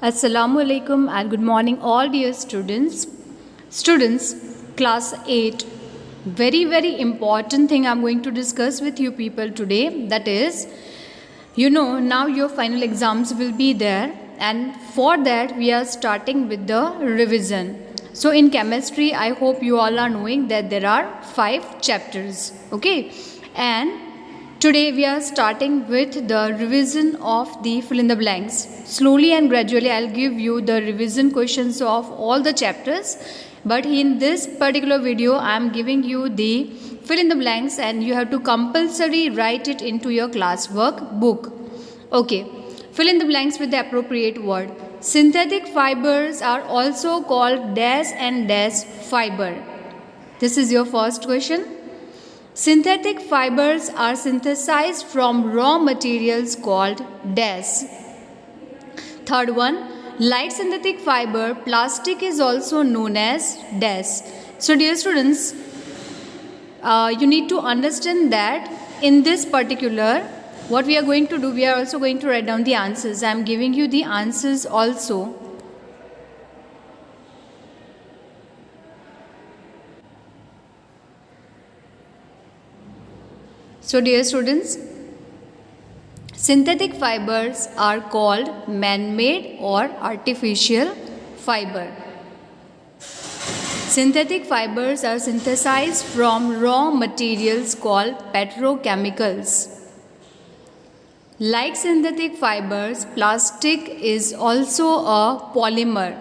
Assalamu alaikum and good morning all dear students. Students, class 8, very important thing I'm going to discuss with you people today, that is, now your final exams will be there, and for that we are starting with the revision. So in chemistry, I hope you all are knowing that there are 5 chapters, okay? And today we are starting with the revision of the fill in the blanks. Slowly and gradually I'll give you the revision questions of all the chapters, but in this particular video I am giving you the fill in the blanks and you have to compulsory write it into your classwork book. Okay, fill in the blanks with the appropriate word. Synthetic fibers are also called dash and dash fiber. This is your first question. Synthetic fibers are synthesized from raw materials called dash. Third one, like synthetic fiber, plastic is also known as dash. So dear students, you need to understand that in this particular, what we are going to do, we are also going to write down the answers. I am giving you the answers also. So dear students, synthetic fibers are called man-made or artificial fiber. Synthetic fibers are synthesized from raw materials called petrochemicals. Like synthetic fibers, plastic is also a polymer.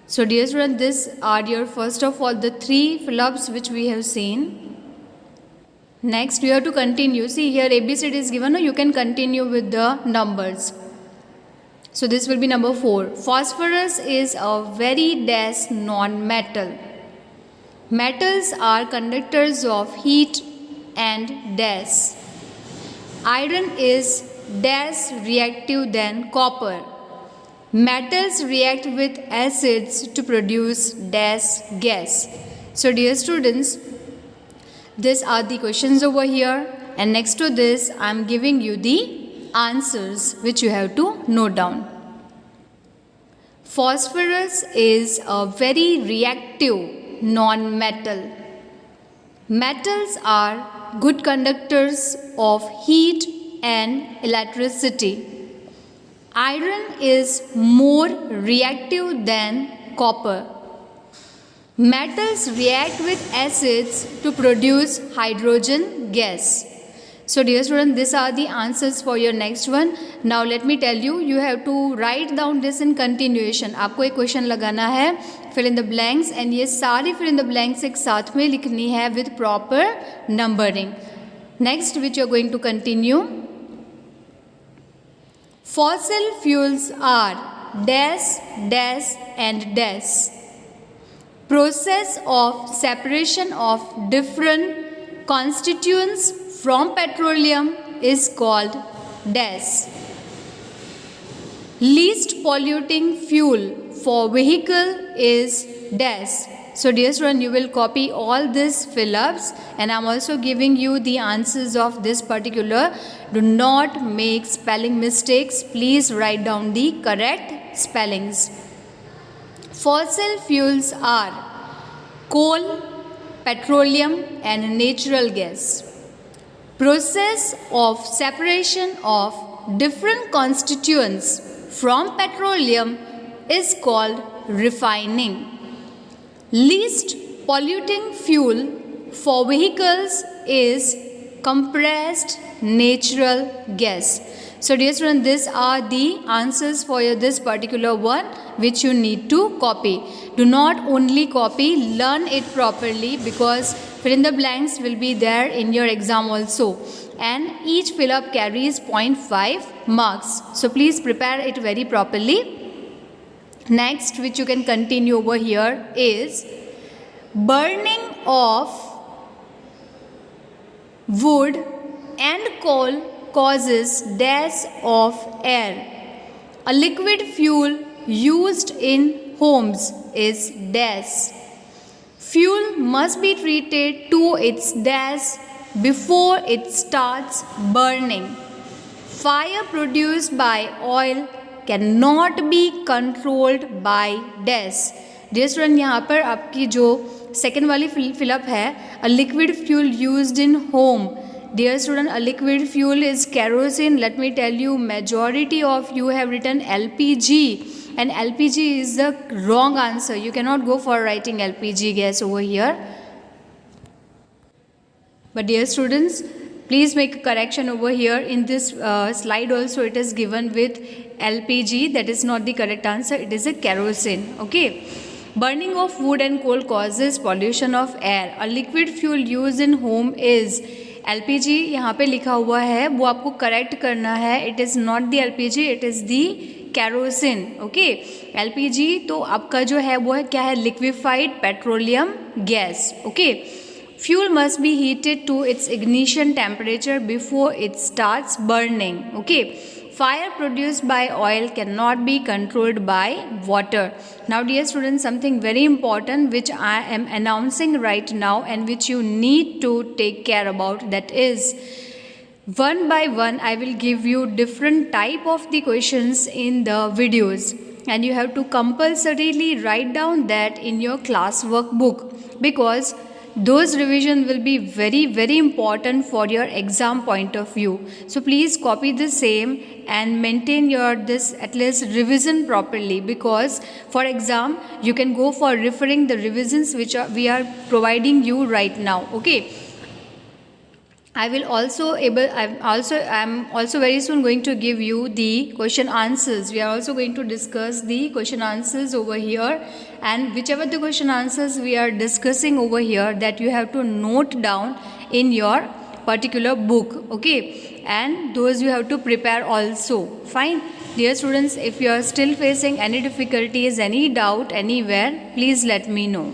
So dear students, these are your first of all the 3 fill-ups which we have seen. Next, you have to continue. See here ABCD is given. You can continue with the numbers. So this will be number 4. Phosphorus is a very dash non-metal. Metals are conductors of heat and dash. Iron is dash reactive than copper. Metals react with acids to produce dash gas. So dear students, these are the questions over here, and next to this I am giving you the answers which you have to note down. Phosphorus is a very reactive non-metal. Metals are good conductors of heat and electricity. Iron is more reactive than copper. Metals react with acids to produce hydrogen gas. So dear students, these are the answers for your next one. Now let me tell you, you have to write down this in continuation. आपको एक question लगाना है, fill in the blanks, and ये सारी fill in the blanks एक साथ में लिखनी है with proper numbering. Next, which you are going to continue. Fossil fuels are dash, dash and dash. Process of separation of different constituents from petroleum is called dash. Least polluting fuel for vehicle is dash. So dear student, you will copy all these fill-ups, and I am also giving you the answers of this particular. Do not make spelling mistakes. Please write down the correct spellings. Fossil fuels are coal, petroleum and natural gas. Process of separation of different constituents from petroleum is called refining. Least polluting fuel for vehicles is compressed natural gas. So dear students, these are the answers for this particular one which you need to copy. Do not only copy, learn it properly, because fill in the blanks will be there in your exam also. And each fill up carries 0.5 marks. So please prepare it very properly. Next, which you can continue over here, is burning of wood and coal causes dash of air. A liquid fuel used in homes is dash. Fuel must be treated to its dash before it starts burning. Fire produced by oil can not be controlled by dash. Dear student, यहाँ पर आपकी जो second वाली fill up है, a liquid fuel used in home. Dear student, a liquid fuel is kerosene. Let me tell you, majority of you have written LPG, and LPG is the wrong answer. You cannot go for writing LPG gas over here. But dear students, please make a correction over here. In this slide also it is given with LPG. That is not the correct answer. It is a kerosene. Okay. Burning of wood and coal causes pollution of air. A liquid fuel used in home is LPG। यहाँ पे लिखा हुआ है, वो आपको correct करना है। It is not the LPG, it is the kerosene. Okay, LPG तो आपका जो है वो है क्या है, liquefied petroleum gas. Okay, fuel must be heated to its ignition temperature before it starts burning. Okay, fire produced by oil cannot be controlled by water. Now dear students, something very important which I am announcing right now and which you need to take care about, that is, one by one I will give you different type of the questions in the videos, and you have to compulsorily write down that in your class workbook, because those revision will be very very important for your exam point of view. So please copy the same and maintain your this at least revision properly, because for exam you can go for referring the revisions which we are providing you right now. Okay, I'm also very soon going to give you the question answers. We are also going to discuss the question answers over here, and whichever the question answers we are discussing over here, that you have to note down in your particular book. Okay, and those you have to prepare also. Fine. Dear students, if you are still facing any difficulties, any doubt anywhere, please let me know.